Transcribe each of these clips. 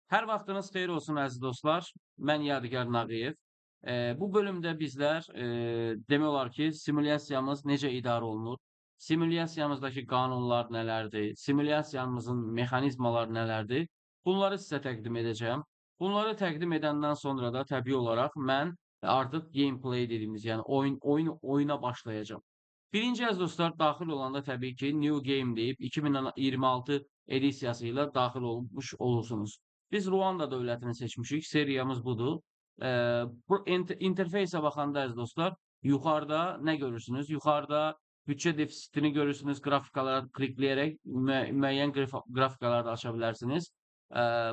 Hər vaxtınız xeyir olsun əziz dostlar. Mən Yadigar Nağıyev. Bu bölümdə bizlər demək olar ki, simulyasiyamız necə idarə olunur, simulyasiyamızdakı qanunlar nələrdir, simulyasiyamızın mexanizmaları nələrdir, bunları sizə təqdim edəcəm. Bunları təqdim edəndən sonra da təbii olaraq mən artıq gameplay dediyimiz, yəni oyuna başlayacağam. Birinci əziz dostlar, daxil olanda təbii ki, New Game deyib 2026 edisiyası ilə daxil olmuş olursunuz. Biz Ruanda dövlətini seçmişik. Seriyamız budur. Bu interfeysə baxanda əziz dostlar, yuxarıda nə görürsünüz? Yuxarıda bütçə defisitini görürsünüz. Qrafikalara klikləyərək müəyyən qrafikaları da aça bilərsiniz.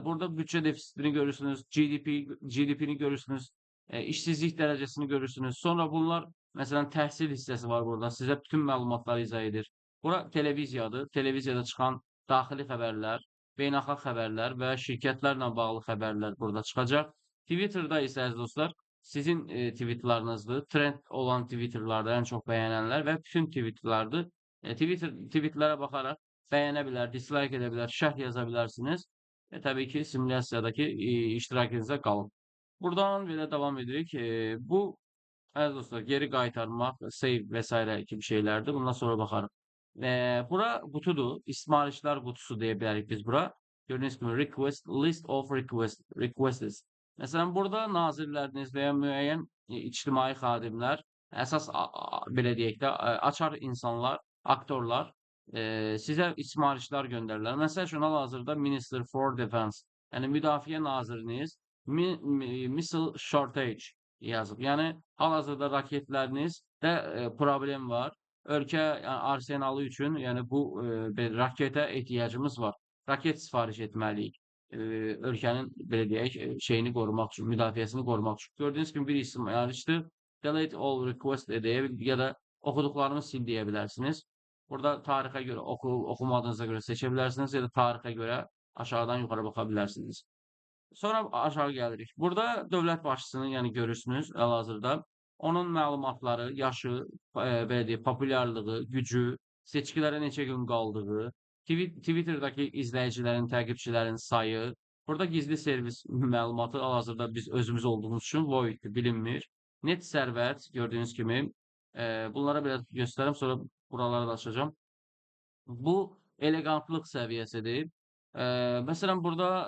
Burada bütçə defisitini görürsünüz. GDP'ni görürsünüz. İşsizlik dərəcəsini görürsünüz. Sonra bunlar, məsələn, təhsil hissəsi var burada. Sizə bütün məlumatları izah edir. Bura televiziyadır. Televiziyada çıxan daxili xəbərlər, beynəlxalq xəbərlər və şirkətlərlə bağlı xəbərlər burada çıxacaq. Twitter'da isə əziz dostlar, sizin tweetlarınızdır. Trend olan Twitter'larda ən çox bəyənənlər və bütün tweetlərdir. Tweetlərə baxaraq bəyənə bilər, dislike edə bilər, şərh yaza bilərsiniz. Təbii ki, simulyasiyadakı iştirakınıza qalın. Buradan belə davam edirik. Bu əziz dostlar, geri qaytarmaq, save vesairə kimi şeylərdir. Bundan sonra baxarıq. Bura qutudur. İsmarişlər qutusu deyə bilərik biz bura. Gördüyünüz kimi request, list of requests. Məsələn, burada nazirləriniz və ya müəyyən ictimai xadimlər, əsas belə deyək də, açar insanlar, aktorlar sizə ismarişlər göndərirlər. Məsəl üçün, hal-hazırda Minister for Defense, yəni müdafiə naziriniz missile shortage yazıb. Yəni hal-hazırda raketlərinizdə problem var. Ölkə arsenalı üçün, yəni bu raketə ehtiyacımız var. Raket sifariş etməliyik. Ölkənin belə deyək, şeyini qorumaq üçün, müdafiəsini qorumaq üçün. Gördüyünüz kimi bir ismarişdir. Delete all request deyə ya da oxuduqlarımı sil deyə bilərsiniz. Burada tarixə görə, oxumadığınıza görə seçə bilərsiniz ya da tarixə görə aşağıdan yuxarı baxa bilərsiniz. Sonra aşağı gəlirik. Burada dövlət başçısını, yəni görürsünüz hal-hazırda. Onun məlumatları, yaşı, belə deyək, populyarlığı, gücü, seçkilərə neçə gün qaldığı, Twitter'dakı izləyicilərin, təqibçilərin sayı, burada gizli servis məlumatı hal-hazırda biz özümüz olduğumuz üçün void bilinmir. Net sərvət gördüyünüz kimi bunlara biraz göstərim, sonra buraları da açacağım. Bu elegantlıq səviyyəsidir. Məsələn, burada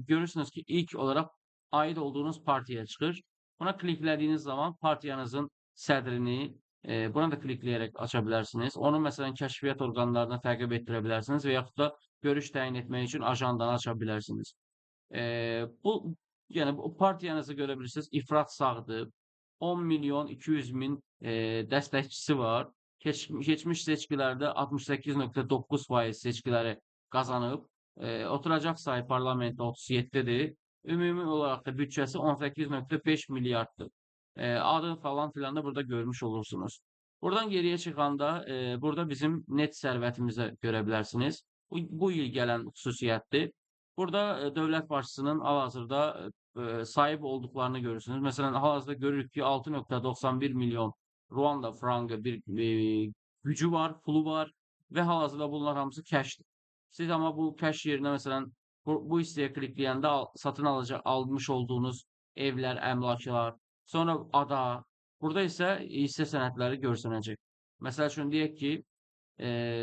görürsünüz ki, ilk olaraq aid olduğunuz partiyaya çıxır. Buna kliklədiyiniz zaman partiyanızın sədrini buna da klikləyərək aça bilərsiniz. Onu məsələn kəşfiyyat orqanlarına təqib etdirə bilərsiniz və yaxud da görüş təyin etmək üçün ajandanı aça bilərsiniz. Bu yəni bu partiyanızı görə bilirsiniz, İfrat sağdır. 10 milyon 200 min dəstəkçisi var. Keçmiş seçkilərdə 68,9% seçkiləri qazanıb. Oturacaq sayı parlamentdə 37-dir. Ümumi olaraq da bütçəsi 18,5 milyarddır. Adı falan filan da burada görmüş olursunuz. Buradan geriyə çıxanda burada bizim net sərvətimizə görə bilərsiniz. Bu il gələn xüsusiyyətdir. Burada dövlət başçısının hal-hazırda sahib olduqlarını görürsünüz. Məsələn, hal-hazırda görürük ki, 6,91 milyon Ruanda frangı bir gücü var, pulu var və hal-hazırda bunlar hamısı kəşdir. Siz amma bu kəş yerinə məsələn bu hissəyə klikləyəndə satın almış olduğunuz evlər, əmlaklar, sonra ada, burada isə hissə sənədləri görsənəcək. Məsəl üçün deyək ki,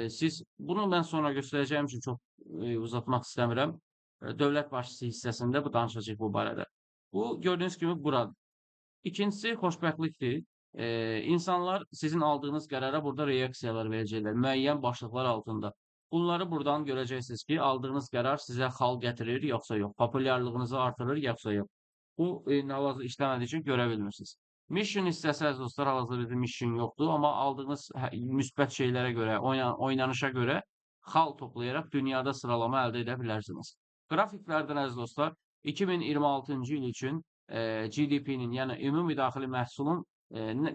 siz bunu mən sonra göstərəcəyim üçün çox uzatmaq istəmirəm. Dövlət başçısı hissəsində bu danışacaq bu barədə. Bu gördüyünüz kimi buradır. İkincisi xoşbəxtlikdir. İnsanlar sizin aldığınız qərara burada reaksiyalar verəcəklər, müəyyən başlıqlar altında. Bunları buradan görəcəksiniz ki, aldığınız qərar sizə xal gətirir, yoxsa yox. Populyarlığınızı artırır, yoxsa yox. Bu hal-hazırda işləmədiyi üçün görə bilmirsiniz. Mission hissəsi əziz dostlar, hal-hazırda bizim mission yoxdur, amma aldığınız müsbət şeylərə görə, oynanışa görə xal toplayaraq dünyada sıralama əldə edə bilərsiniz. Qrafiklərdən əziz dostlar, 2026-cı il üçün GDP-nin, yəni ümumi daxili məhsulun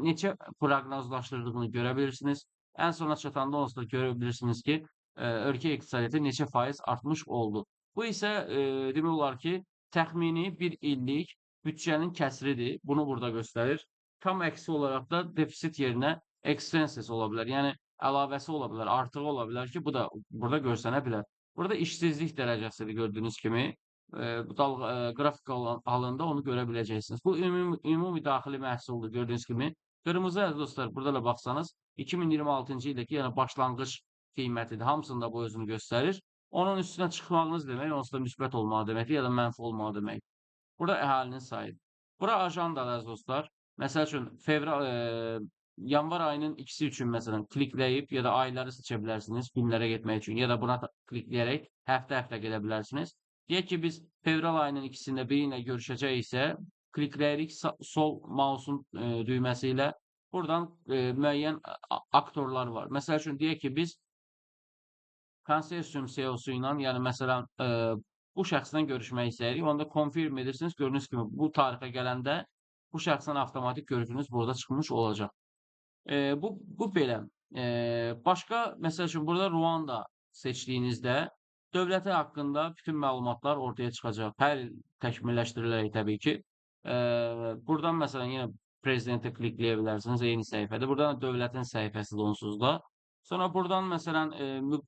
neçə proqnozlaşdırdığını görə bilirsiniz. Ən sona çatanda onsuz da görə bilirsiniz ki, ölkə iqtisadiyyatı neçə faiz artmış oldu. Bu isə demək olar ki, təxmini bir illik büdcənin kəsiridir. Bunu burada göstərir. Tam əksi olaraq da defisit yerinə expenses ola bilər. Yəni əlavəsi ola bilər, artığı ola bilər ki, bu da burada görsənə bilər. Burada işsizlik dərəcəsidir gördüyünüz kimi. Bu qrafik halında onu görə biləcəksiniz. Bu ümumi daxili məhsuldur gördüyünüz kimi. Qırmızı əziz dostlar, burada da baxsanız 2026-cı ildəki yəni başlanğıc qiymətidir. Hamısında bu özünü göstərir. Onun üstünə çıxmağınız demək, onsuz da müsbət olmağı deməkdir ya da mənfi olmağı demək. Burada əhalinin sayıdır. Bura ajandadır əziz dostlar. Məsəl üçün yanvar ayının ikisi üçün məsələn klikləyib ya da ayları seçə bilərsiniz günlərə getmək üçün ya da buna klikləyərək həftə-həftə gedə bilərsiniz. Deyək ki, biz fevral ayının ikisində biri ilə görüşəcəksə, klikləyirik sol mausun düyməsi ilə. Buradan müəyyən aktorlar var. Məsəl üçün deyək ki, biz konsorsium CEO-su ilə, yəni məsələn bu şəxslə görüşmək istəyirik. Onda confirm edirsiniz. Gördüyünüz kimi bu tarixə gələndə bu şəxslə avtomatik görüşünüz burada çıxmış olacaq. Bu belə. Başqa, məsəl üçün burada Ruanda seçdiyinizdə dövləti haqqında bütün məlumatlar ortaya çıxacaq. Hər il təkmilləşdirilərək təbii ki. Buradan məsələn yenə prezidentə klikləyə bilərsiniz eyni səhifədə. Buradan dövlətin səhifəsidir onsuz da. Sonra buradan məsələn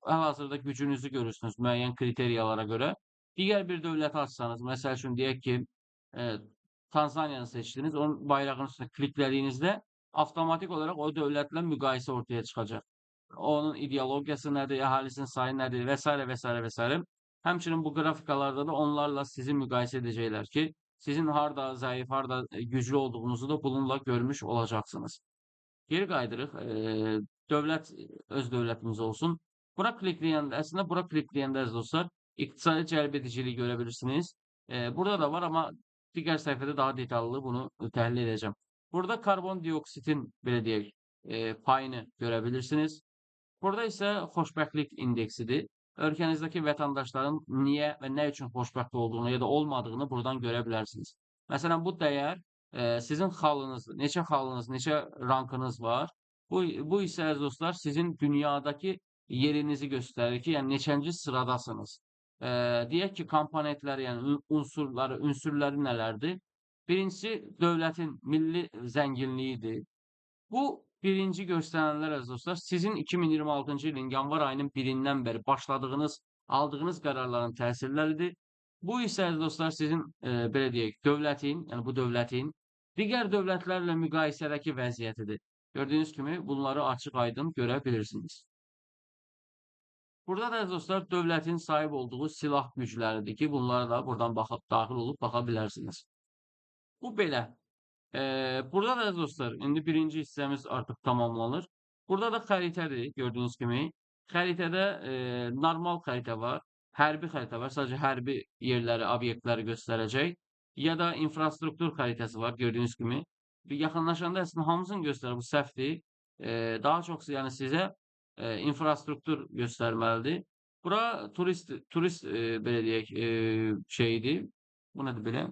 hal-hazırda gücünüzü görürsünüz müəyyən kriteriyalara görə. Digər bir dövləti açsanız, məsəl üçün deyək ki, Tanzaniyanı seçdiniz, onun bayrağının üstünə kliklədiyinizdə avtomatik olaraq o dövlətlə müqayisə ortaya çıxacaq. Onun ideologiyası nədir, əhalisinin sayı nədir və s. və s. və s. Həmçinin bu qrafikalarda da onlarla sizi müqayisə edəcəklər ki, sizin harda zəif, harda güclü olduğunuzu da bununla görmüş olacaqsınız. Geri qaydırıq. Öz dövlətimiz olsun. Bura klikləyəndə, əslində bura klikləyəndə əziz dostlar, iqtisadi cəlb ediciliyi görə bilirsiniz. Burada da var, amma digər səhifədə daha detallı bunu təhlil edəcəm. Burada karbon dioksitin, belə deyək, payını görə bilirsiniz. Burada isə xoşbəxtlik indeksidir. Ölkənizdəki vətəndaşların niyə və nə üçün xoşbəxt olduğunu ya da olmadığını buradan görə bilərsiniz. Məsələn, bu dəyər sizin xalınız, neçə xalınız, neçə rankınız var. Bu isə əziz dostlar sizin dünyadakı yerinizi göstərir ki, yəni neçənci sıradasınız. Deyək ki, komponentləri, yəni ünsürləri nələrdir? Birincisi dövlətin milli zənginliyidir. Bu birinci göstərənlər əziz dostlar sizin 2026-cı ilin yanvar ayının 1-dən bəri aldığınız qərarların təsirləridir. Bu isə əziz dostlar sizin belə deyək, dövlətin, yəni bu dövlətin digər dövlətlərlə müqayisədəki vəziyyətidir. Gördüyünüz kimi bunları açıq-aydın görə bilirsiniz. Burada da əziz dostlar dövlətin sahib olduğu silah gücləridir ki, bunlara da buradan daxil olub baxa bilərsiniz. Bu belə. Burada da əziz dostlar, indi birinci hissəmiz artıq tamamlanır. Burada da xəritədir, gördüyünüz kimi. Xəritədə normal xəritə var, hərbi xəritə var, sadəcə hərbi yerləri, obyektləri göstərəcək. Ya da infrastruktur xəritəsi var, gördüyünüz kimi. Yaxınlaşanda əslində hamısını göstərir, bu səhvdir. Daha çox yəni sizə infrastruktur göstərməlidir. Bura turist belə deyək şeydir. Bu nədir belə?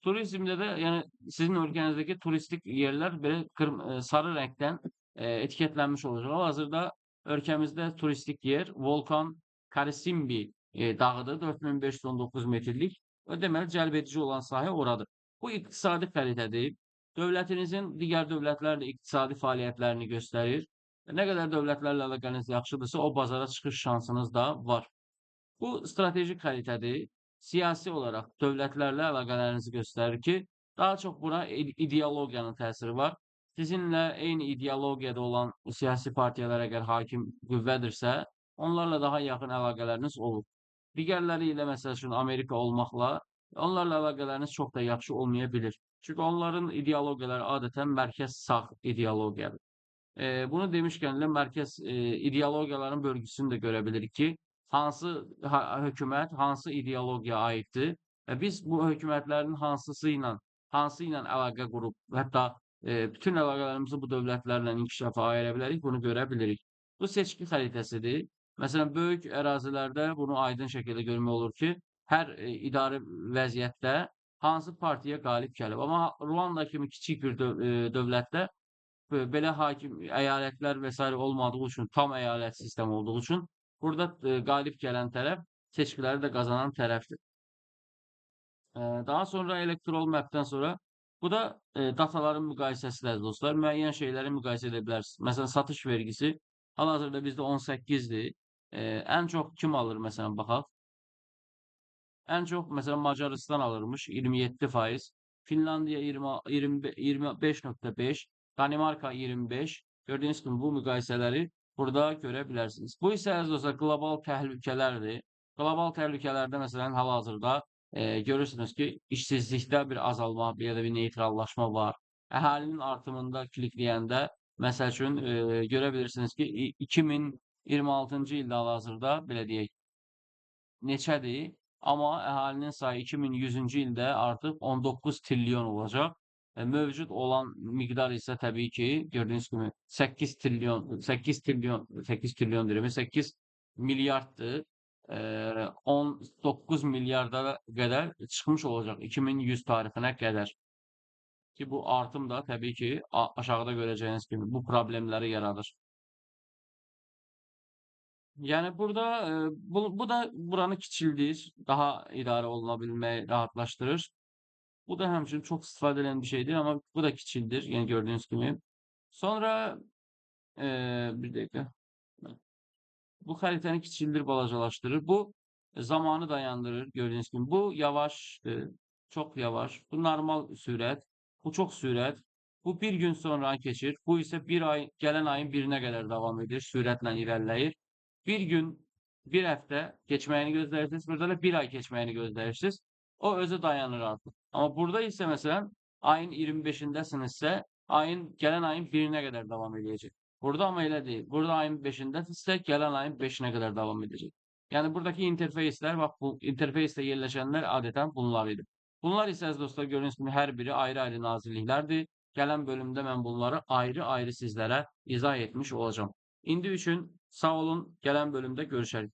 Turizmdə də yəni sizin ölkənizdəki turistik yerlər belə sarı rəngdən etiketlənmiş olacaq. Hal-hazırda ölkəmizdə turistik yer Volkan Karisimbi dağıdır, 4519 metrlik. Deməli, cəlb edici olan sahə oradır. Bu iqtisadi xəritədir. Dövlətinizin digər dövlətlərlə iqtisadi fəaliyyətlərini göstərir. Nə qədər dövlətlərlə əlaqəniz yaxşıdırsa, o bazara çıxış şansınız da var. Bu stratejik xəritədir. Siyasi olaraq dövlətlərlə əlaqələrinizi göstərir ki, daha çox buna ideologiyanın təsiri var. Sizinlə eyni ideologiyada olan siyasi partiyalar əgər hakim qüvvədirsə, onlarla daha yaxın əlaqələriniz olur. Digərləri ilə məsəl üçün Amerika olmaqla, onlarla əlaqələriniz çox da yaxşı olmaya bilir. Çünki onların ideologiyaları adətən mərkəz sağ ideologiyadır. Bunu demişkən də mərkəz ideologiyaların bölgüsünü də görə bilirik ki, hansı hökumət, hansı ideologiyaya aiddir və biz bu hökumətlərin hansı ilə əlaqə qurub, hətta bütün əlaqələrimizi bu dövlətlərlə inkişafa ayıra bilərik, bunu görə bilirik. Bu seçki xəritəsidir. Məsələn, böyük ərazilərdə bunu aydın şəkildə görmək olur ki, hər idarə vəziyyətdə hansı partiya qalib gəlib. Amma Ruanda kimi kiçik bir dövlətdə belə hakim əyalətlər və s. olmadığı üçün, tam əyalət sistemi olduğu üçün burada qalib gələn tərəf seçkiləri də qazanan tərəfdir. Daha sonra elektrol map'dən sonra bu da dataların müqayisəsidir dostlar. Müəyyən şeyləri müqayisə edə bilərsiniz. Məsələn, satış vergisi hal-hazırda bizdə 18-dir. Ən çox kim alır məsələn baxaq. En çok mesela Macaristan alırmış 27%. Finlandiya 25,5, Danimarka 25. Gördüğünüz gibi bu müqayisələri burada görebilirsiniz. Bu isə əziz dostlar qlobal təhlükələrdir. Qlobal təhlükələrdə məsələn hal-hazırda görürsünüz ki, işsizlikdə bir azalma ya da bir neytrallaşma var. Əhalinin artımında klikləyəndə məsəl üçün görə bilirsiniz ki, 2026-cı ildə hal-hazırda belə deyək neçədir? Amma əhalinin sayı 2100-cü ildə artıq 19 trilyon olacaq. Mövcud olan miqdar isə təbii ki, gördüyünüz kimi 8 trilyon, 8 trilyon, 8 trilyon deyirəm, 8 milyarddır. 19 milyarda qədər çıxmış olacaq 2100 tarixinə qədər. Ki bu artım da təbii ki, aşağıda görəcəyiniz kimi bu problemləri yaradır. Yani burada bu da buranı kiçildir. Daha idarə oluna bilməyi rahatlaşdırır. Bu da həmçinin çox istifadə edilən bir şeydir, amma bu da kiçildir. Yəni gördüyünüz kimi. Sonra bir dəqiqə. Bu xəritəni kiçildir, balacalaşdırır. Bu zamanı dayandırır. Gördüğünüz gibi. Bu yavaşdır. Çok yavaş. Bu normal sürət. Bu çok sürət. Bu bir gün sonra keçir. Bu ise bir ay, gelen ayın birine kadar devam edir. Sürətlə irəliləyir. Bir gün, bir həftə keçməyini gözləyirsiniz. Burada da bir ay keçməyini gözləyirsiniz. O özü dayanır artıq. Amma burada isə məsələn ayın 25-indəsinizsə, gələn ayın 1-nə qədər davam edəcək. Burada ama elə deyil. Burada ayın 5'indesə, gələn ayın 5'ine kadar devam edecek. Yani buradaki interfeysler, bak bu interfeyste yerleşenler adeten bunlar idi. Bunlar ise dostlar gördüğünüz gibi her biri ayrı ayrı nazilliklerdi. Gelen bölümde ben bunları ayrı ayrı sizlere izah etmiş olacağım. İndi üçün sağ olun, gelen bölümde görüşelim.